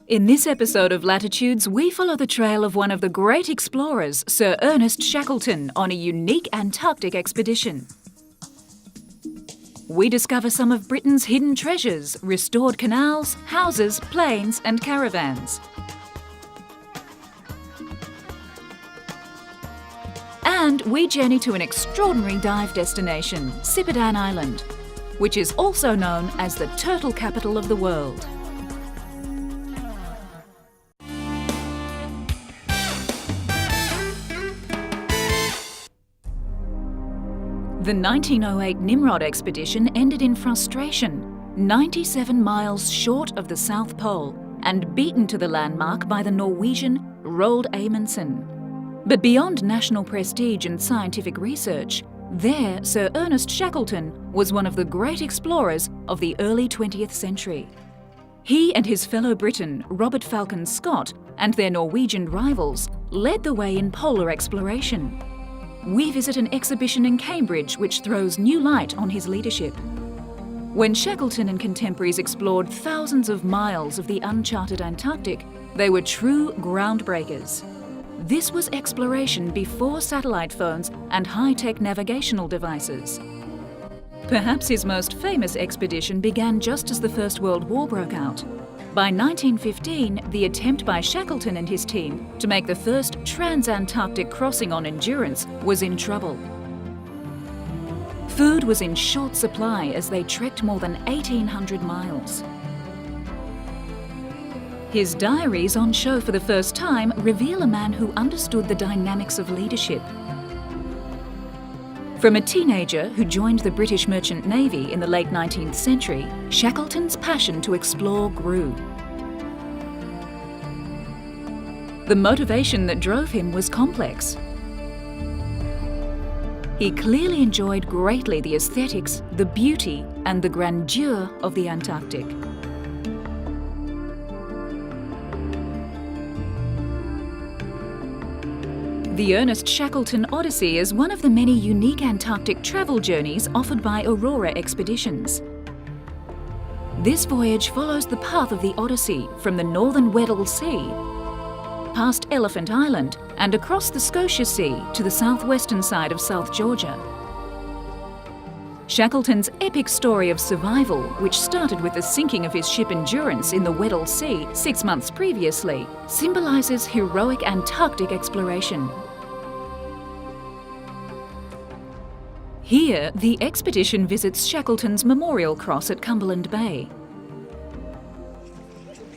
In this episode of Latitudes, we follow the trail of one of the great explorers, Sir Ernest Shackleton, on a unique Antarctic expedition. We discover some of Britain's hidden treasures, restored canals, houses, planes and caravans. And we journey to an extraordinary dive destination, Cipidan Island, which is also known as the turtle capital of the world. The 1908 Nimrod expedition ended in frustration, 97 miles short of the South Pole and beaten to the landmark by the Norwegian Roald Amundsen. But beyond national prestige and scientific research, there Sir Ernest Shackleton was one of the great explorers of the early 20th century. He and his fellow Briton, Robert Falcon Scott, and their Norwegian rivals led the way in polar exploration. We visit an exhibition in Cambridge which throws new light on his leadership. When Shackleton and contemporaries explored thousands of miles of the uncharted Antarctic, they were true groundbreakers. This was exploration before satellite phones and high-tech navigational devices. Perhaps his most famous expedition began just as the First World War broke out. By 1915, the attempt by Shackleton and his team to make the first trans-Antarctic crossing on Endurance was in trouble. Food was in short supply as they trekked more than 1,800 miles. His diaries, on show for the first time, reveal a man who understood the dynamics of leadership. From a teenager who joined the British Merchant Navy in the late 19th century, Shackleton's passion to explore grew. The motivation that drove him was complex. He clearly enjoyed greatly the aesthetics, the beauty, and the grandeur of the Antarctic. The Ernest Shackleton Odyssey is one of the many unique Antarctic travel journeys offered by Aurora Expeditions. This voyage follows the path of the Odyssey from the northern Weddell Sea, past Elephant Island and across the Scotia Sea to the southwestern side of South Georgia. Shackleton's epic story of survival, which started with the sinking of his ship Endurance in the Weddell Sea 6 months previously, symbolises heroic Antarctic exploration. Here, the expedition visits Shackleton's Memorial Cross at Cumberland Bay.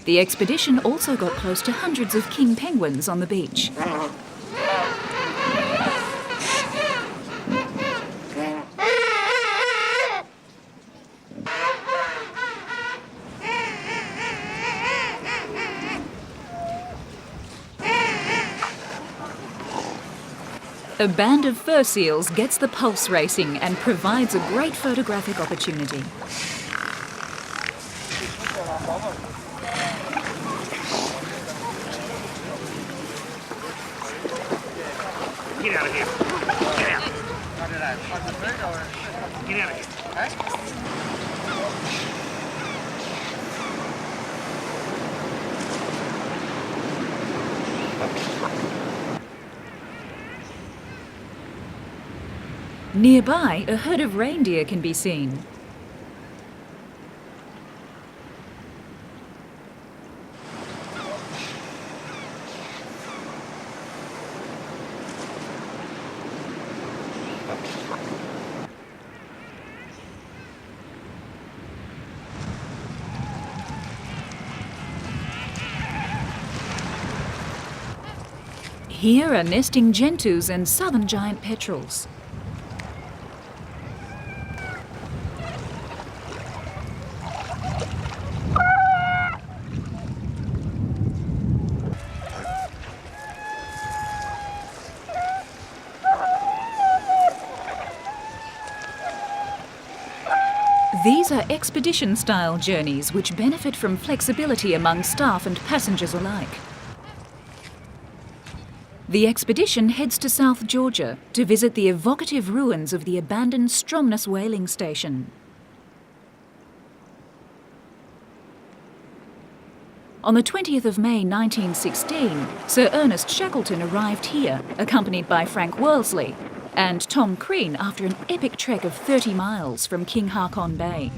The expedition also got close to hundreds of king penguins on the beach. A band of fur seals gets the pulse racing and provides a great photographic opportunity. Get out of here. Get out. Get out of here. Nearby, a herd of reindeer can be seen. Here are nesting gentoos and southern giant petrels. These are expedition-style journeys which benefit from flexibility among staff and passengers alike. The expedition heads to South Georgia to visit the evocative ruins of the abandoned Stromness whaling station. On the 20th of May 1916, Sir Ernest Shackleton arrived here, accompanied by Frank Worsley and Tom Crean after an epic trek of 30 miles from King Haakon Bay.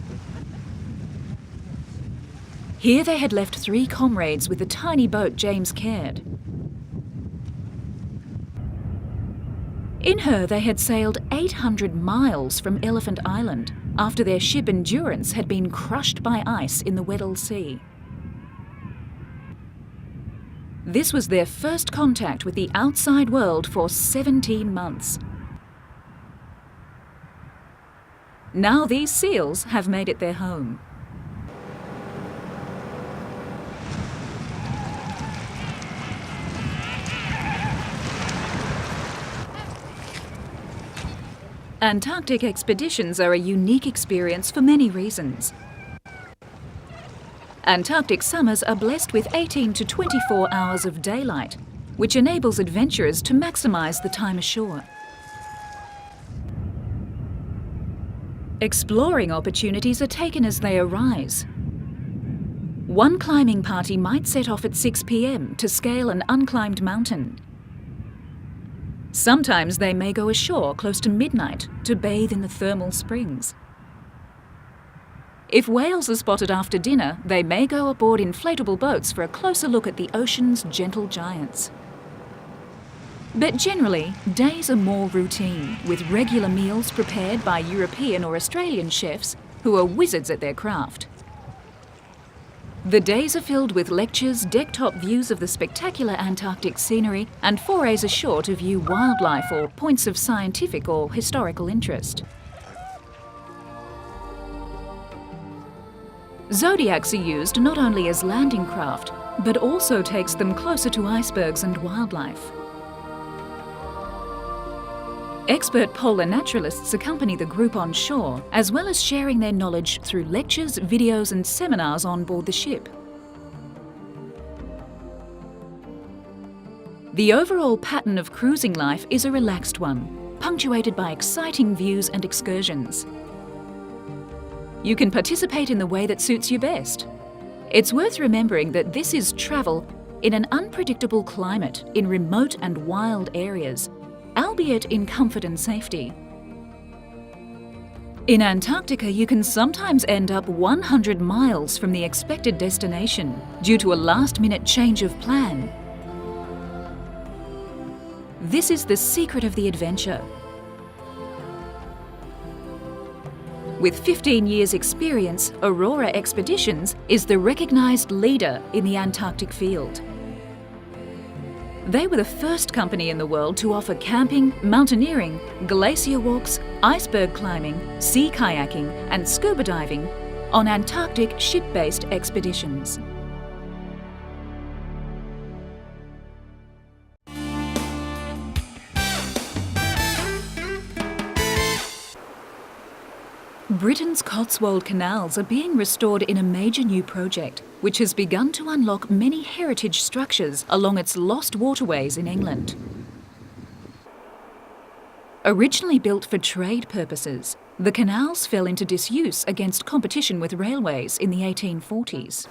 Here they had left 3 comrades with the tiny boat James Caird. In her they had sailed 800 miles from Elephant Island after their ship Endurance had been crushed by ice in the Weddell Sea. This was their first contact with the outside world for 17 months. Now these seals have made it their home. Antarctic expeditions are a unique experience for many reasons. Antarctic summers are blessed with 18 to 24 hours of daylight, which enables adventurers to maximise the time ashore. Exploring opportunities are taken as they arise. One climbing party might set off at 6 p.m. to scale an unclimbed mountain. Sometimes they may go ashore close to midnight to bathe in the thermal springs. If whales are spotted after dinner, they may go aboard inflatable boats for a closer look at the ocean's gentle giants. But generally, days are more routine, with regular meals prepared by European or Australian chefs who are wizards at their craft. The days are filled with lectures, deck-top views of the spectacular Antarctic scenery, and forays ashore to view wildlife or points of scientific or historical interest. Zodiacs are used not only as landing craft, but also takes them closer to icebergs and wildlife. Expert polar naturalists accompany the group on shore, as well as sharing their knowledge through lectures, videos and seminars on board the ship. The overall pattern of cruising life is a relaxed one, punctuated by exciting views and excursions. You can participate in the way that suits you best. It's worth remembering that this is travel in an unpredictable climate in remote and wild areas, albeit in comfort and safety. In Antarctica, you can sometimes end up 100 miles from the expected destination due to a last-minute change of plan. This is the secret of the adventure. With 15 years' experience, Aurora Expeditions is the recognised leader in the Antarctic field. They were the first company in the world to offer camping, mountaineering, glacier walks, iceberg climbing, sea kayaking and scuba diving on Antarctic ship-based expeditions. Britain's Cotswold Canals are being restored in a major new project, which has begun to unlock many heritage structures along its lost waterways in England. Originally built for trade purposes, the canals fell into disuse against competition with railways in the 1840s.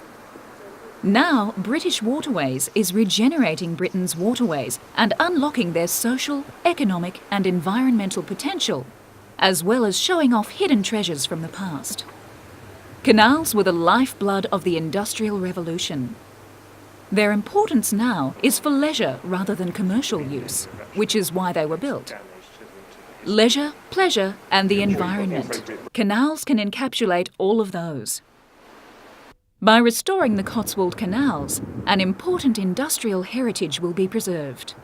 Now, British Waterways is regenerating Britain's waterways and unlocking their social, economic and environmental potential, as well as showing off hidden treasures from the past. Canals were the lifeblood of the Industrial Revolution. Their importance now is for leisure rather than commercial use, which is why they were built. Leisure, pleasure, and the environment. Canals can encapsulate all of those. By restoring the Cotswold Canals, an important industrial heritage will be preserved.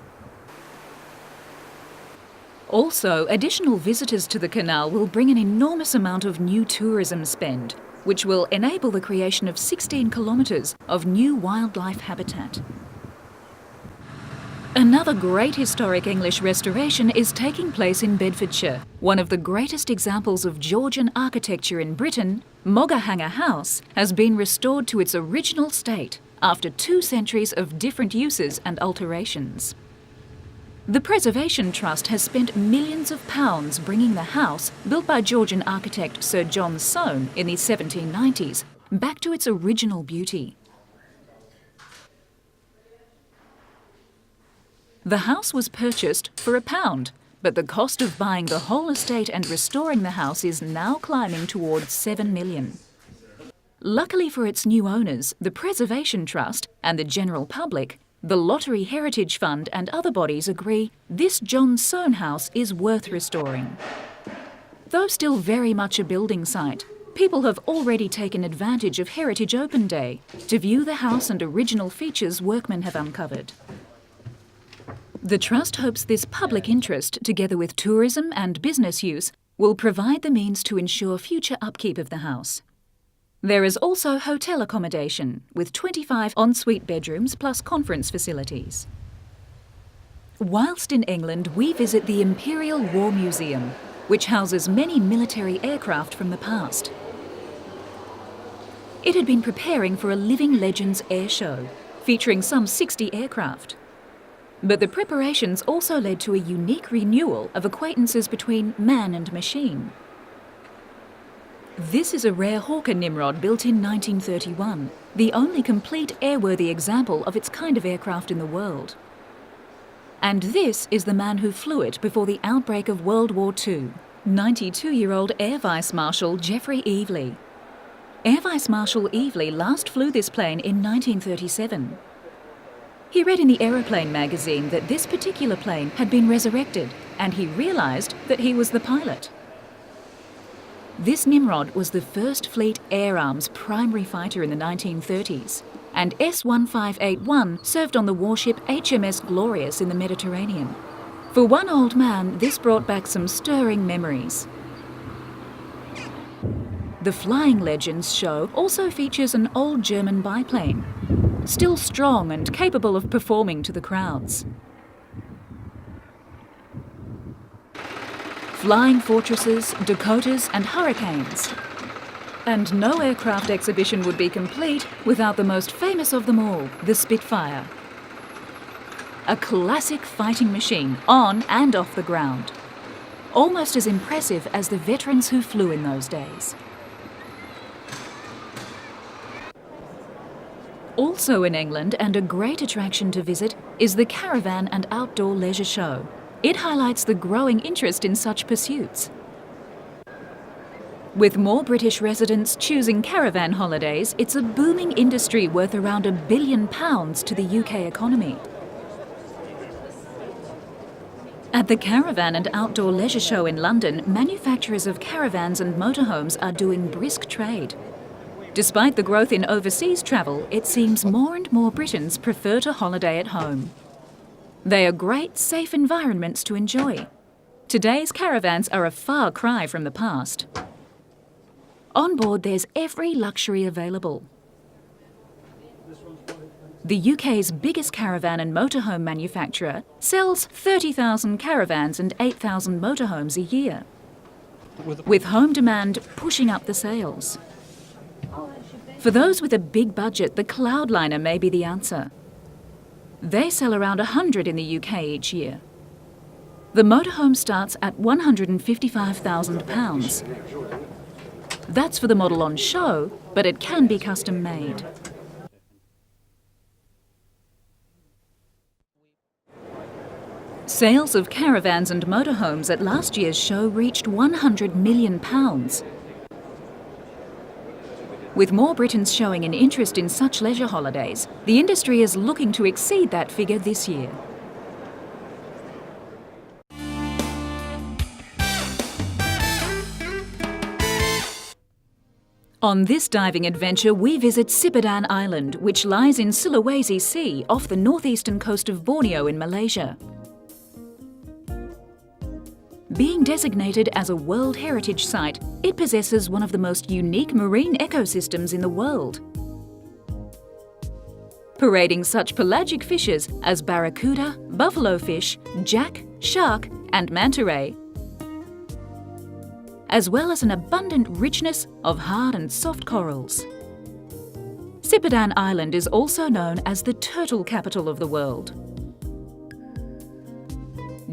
Also, additional visitors to the canal will bring an enormous amount of new tourism spend, which will enable the creation of 16 kilometres of new wildlife habitat. Another great historic English restoration is taking place in Bedfordshire. One of the greatest examples of Georgian architecture in Britain, Moggahanger House, has been restored to its original state after 2 centuries of different uses and alterations. The Preservation Trust has spent millions of pounds bringing the house, built by Georgian architect Sir John Soane in the 1790s, back to its original beauty. The house was purchased for £1, but the cost of buying the whole estate and restoring the house is now climbing towards £7 million. Luckily for its new owners, the Preservation Trust and the general public, the Lottery Heritage Fund and other bodies agree this John Soane house is worth restoring. Though still very much a building site, people have already taken advantage of Heritage Open Day to view the house and original features workmen have uncovered. The Trust hopes this public interest, together with tourism and business use, will provide the means to ensure future upkeep of the house. There is also hotel accommodation, with 25 ensuite bedrooms plus conference facilities. Whilst in England, we visit the Imperial War Museum, which houses many military aircraft from the past. It had been preparing for a Living Legends air show, featuring some 60 aircraft. But the preparations also led to a unique renewal of acquaintances between man and machine. This is a rare Hawker Nimrod built in 1931, the only complete airworthy example of its kind of aircraft in the world. And this is the man who flew it before the outbreak of World War II, 92-year-old Air Vice Marshal Geoffrey Eveley. Air Vice Marshal Eveley last flew this plane in 1937. He read in the Aeroplane magazine that this particular plane had been resurrected, and he realised that he was the pilot. This Nimrod was the first Fleet Air Arm's primary fighter in the 1930s, and S-1581 served on the warship HMS Glorious in the Mediterranean. For one old man, this brought back some stirring memories. The Flying Legends show also features an old German biplane, still strong and capable of performing to the crowds. Flying fortresses, Dakotas and Hurricanes. And no aircraft exhibition would be complete without the most famous of them all, the Spitfire. A classic fighting machine on and off the ground. Almost as impressive as the veterans who flew in those days. Also in England, and a great attraction to visit, is the Caravan and Outdoor Leisure Show. It highlights the growing interest in such pursuits. With more British residents choosing caravan holidays, it's a booming industry worth around £1 billion to the UK economy. At the Caravan and Outdoor Leisure Show in London, manufacturers of caravans and motorhomes are doing brisk trade. Despite the growth in overseas travel, it seems more and more Britons prefer to holiday at home. They are great, safe environments to enjoy. Today's caravans are a far cry from the past. On board, there's every luxury available. The UK's biggest caravan and motorhome manufacturer sells 30,000 caravans and 8,000 motorhomes a year, with home demand pushing up the sales. For those with a big budget, the Cloudliner may be the answer. They sell around 100 in the UK each year. The motorhome starts at £155,000. That's for the model on show, but it can be custom made. Sales of caravans and motorhomes at last year's show reached £100 million. With more Britons showing an interest in such leisure holidays, the industry is looking to exceed that figure this year. On this diving adventure, we visit Sipadan Island, which lies in Sulawesi Sea off the northeastern coast of Borneo in Malaysia. Being designated as a World Heritage Site, it possesses one of the most unique marine ecosystems in the world. Parading such pelagic fishes as barracuda, buffalofish, jack, shark and manta ray, as well as an abundant richness of hard and soft corals. Sipadan Island is also known as the turtle capital of the world.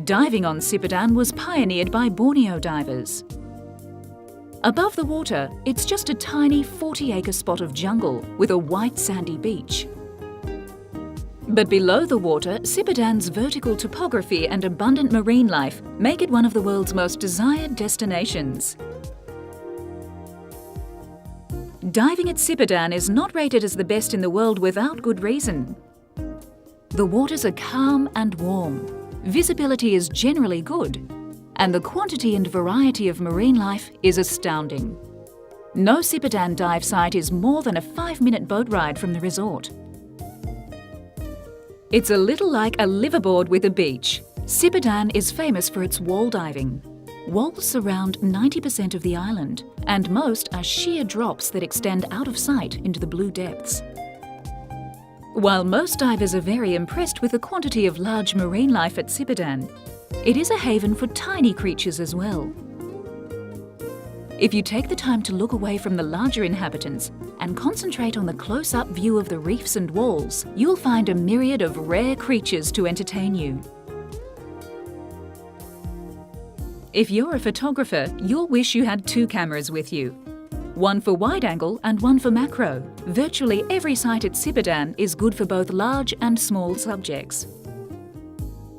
Diving on Sipadan was pioneered by Borneo divers. Above the water, it's just a tiny 40-acre spot of jungle with a white sandy beach. But below the water, Cyprian's vertical topography and abundant marine life make it one of the world's most desired destinations. Diving at Cyprian is not rated as the best in the world without good reason. The waters are calm and warm, visibility is generally good, and the quantity and variety of marine life is astounding. No Cyprian dive site is more than a 5-minute boat ride from the resort. It's a little like a liveaboard with a beach. Cyprian is famous for its wall diving. Walls surround 90% of the island, and most are sheer drops that extend out of sight into the blue depths. While most divers are very impressed with the quantity of large marine life at Cyprian, it is a haven for tiny creatures as well. If you take the time to look away from the larger inhabitants and concentrate on the close-up view of the reefs and walls, you'll find a myriad of rare creatures to entertain you. If you're a photographer, you'll wish you had 2 cameras with you. One for wide angle and one for macro. Virtually every site at Cyprian is good for both large and small subjects.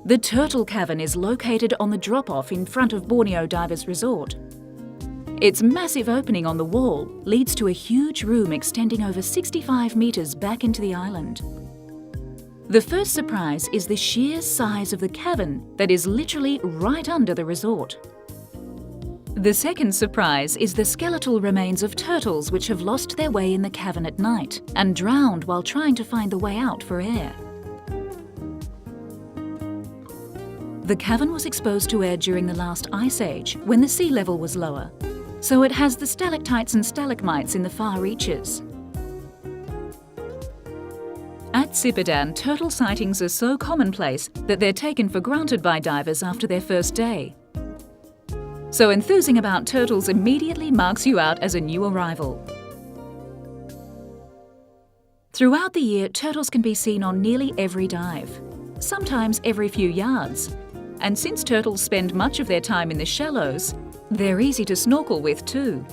The Turtle Cavern is located on the drop-off in front of Borneo Divers Resort. Its massive opening on the wall leads to a huge room extending over 65 metres back into the island. The first surprise is the sheer size of the cavern that is literally right under the resort. The second surprise is the skeletal remains of turtles which have lost their way in the cavern at night and drowned while trying to find the way out for air. The cavern was exposed to air during the last ice age when the sea level was lower, so it has the stalactites and stalagmites in the far reaches. At Cyprian, turtle sightings are so commonplace that they're taken for granted by divers after their first day. So enthusing about turtles immediately marks you out as a new arrival. Throughout the year, turtles can be seen on nearly every dive, sometimes every few yards. And since turtles spend much of their time in the shallows, they're easy to snorkel with too.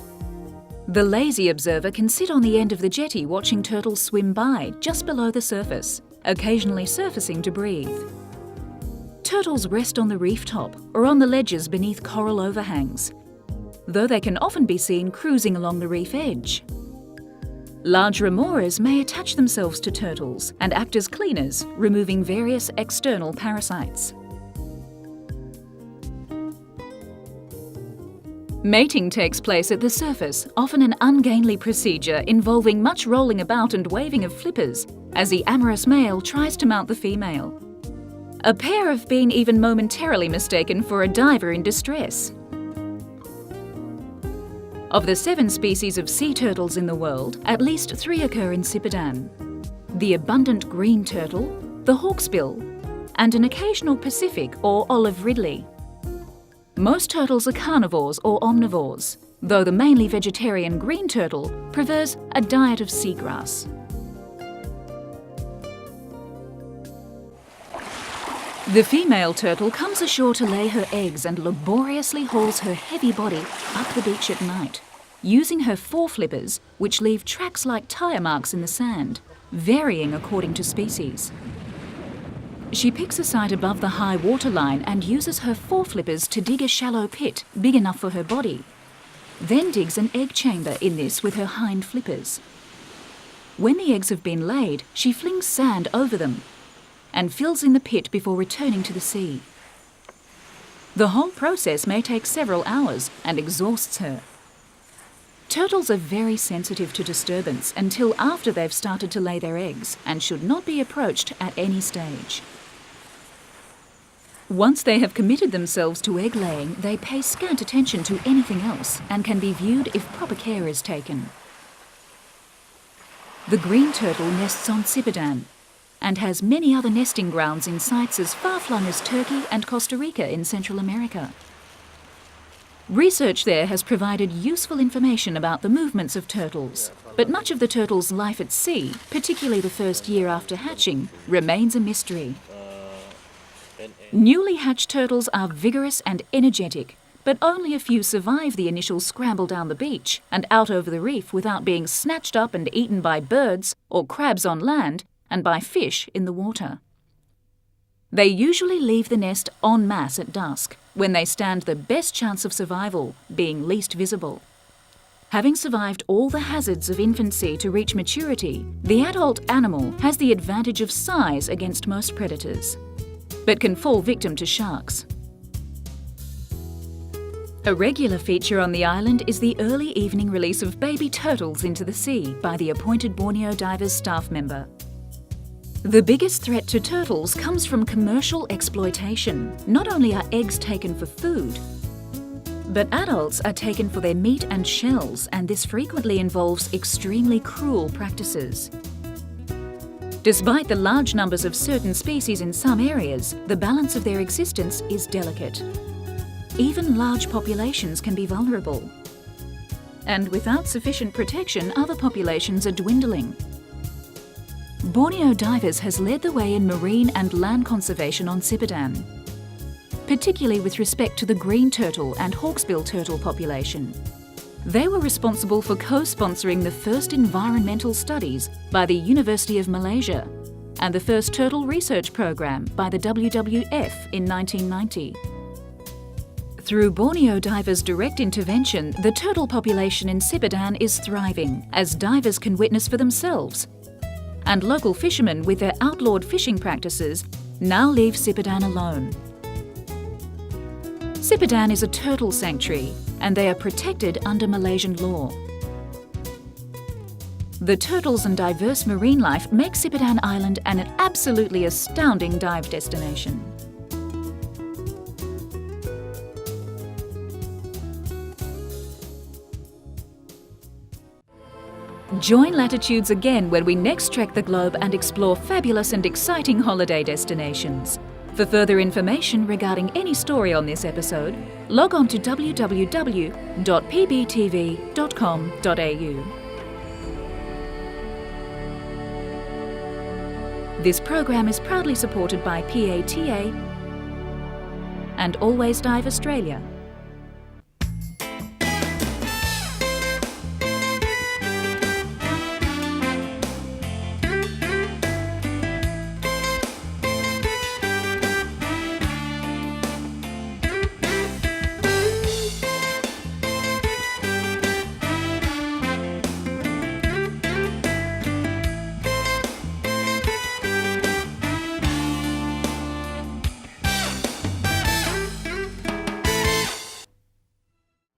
The lazy observer can sit on the end of the jetty watching turtles swim by just below the surface, occasionally surfacing to breathe. Turtles rest on the reef top or on the ledges beneath coral overhangs, though they can often be seen cruising along the reef edge. Large remoras may attach themselves to turtles and act as cleaners, removing various external parasites. Mating takes place at the surface, often an ungainly procedure involving much rolling about and waving of flippers as the amorous male tries to mount the female. A pair have been even momentarily mistaken for a diver in distress. Of the 7 species of sea turtles in the world, at least 3 occur in Cyprian: the abundant green turtle, the hawksbill, and an occasional Pacific or olive ridley. Most turtles are carnivores or omnivores, though the mainly vegetarian green turtle prefers a diet of seagrass. The female turtle comes ashore to lay her eggs and laboriously hauls her heavy body up the beach at night, using her foreflippers, which leave tracks like tyre marks in the sand, varying according to species. She picks a site above the high water line and uses her foreflippers to dig a shallow pit big enough for her body, then digs an egg chamber in this with her hind flippers. When the eggs have been laid, she flings sand over them and fills in the pit before returning to the sea. The whole process may take several hours and exhausts her. Turtles are very sensitive to disturbance until after they've started to lay their eggs and should not be approached at any stage. Once they have committed themselves to egg laying, they pay scant attention to anything else and can be viewed if proper care is taken. The green turtle nests on Cyprian and has many other nesting grounds in sites as far-flung as Turkey and Costa Rica in Central America. Research there has provided useful information about the movements of turtles, but much of the turtle's life at sea, particularly the first year after hatching, remains a mystery. Newly hatched turtles are vigorous and energetic, but only a few survive the initial scramble down the beach and out over the reef without being snatched up and eaten by birds or crabs on land and by fish in the water. They usually leave the nest en masse at dusk, when they stand the best chance of survival, being least visible. Having survived all the hazards of infancy to reach maturity, the adult animal has the advantage of size against most predators, but can fall victim to sharks. A regular feature on the island is the early evening release of baby turtles into the sea by the appointed Borneo Divers staff member. The biggest threat to turtles comes from commercial exploitation. Not only are eggs taken for food, but adults are taken for their meat and shells, and this frequently involves extremely cruel practices. Despite the large numbers of certain species in some areas, the balance of their existence is delicate. Even large populations can be vulnerable. And without sufficient protection, other populations are dwindling. Borneo Divers has led the way in marine and land conservation on Sipadan, particularly with respect to the green turtle and hawksbill turtle population. They were responsible for co-sponsoring the first environmental studies by the University of Malaysia and the first turtle research program by the WWF in 1990. Through Borneo Divers' direct intervention, the turtle population in Sipadan is thriving, as divers can witness for themselves. And local fishermen, with their outlawed fishing practices, now leave Sipadan alone. Sipadan is a turtle sanctuary, and they are protected under Malaysian law. The turtles and diverse marine life make Sipadan Island an absolutely astounding dive destination. Join Latitudes again when we next trek the globe and explore fabulous and exciting holiday destinations. For further information regarding any story on this episode, log on to www.pbtv.com.au. This program is proudly supported by PATA and Always Dive Australia.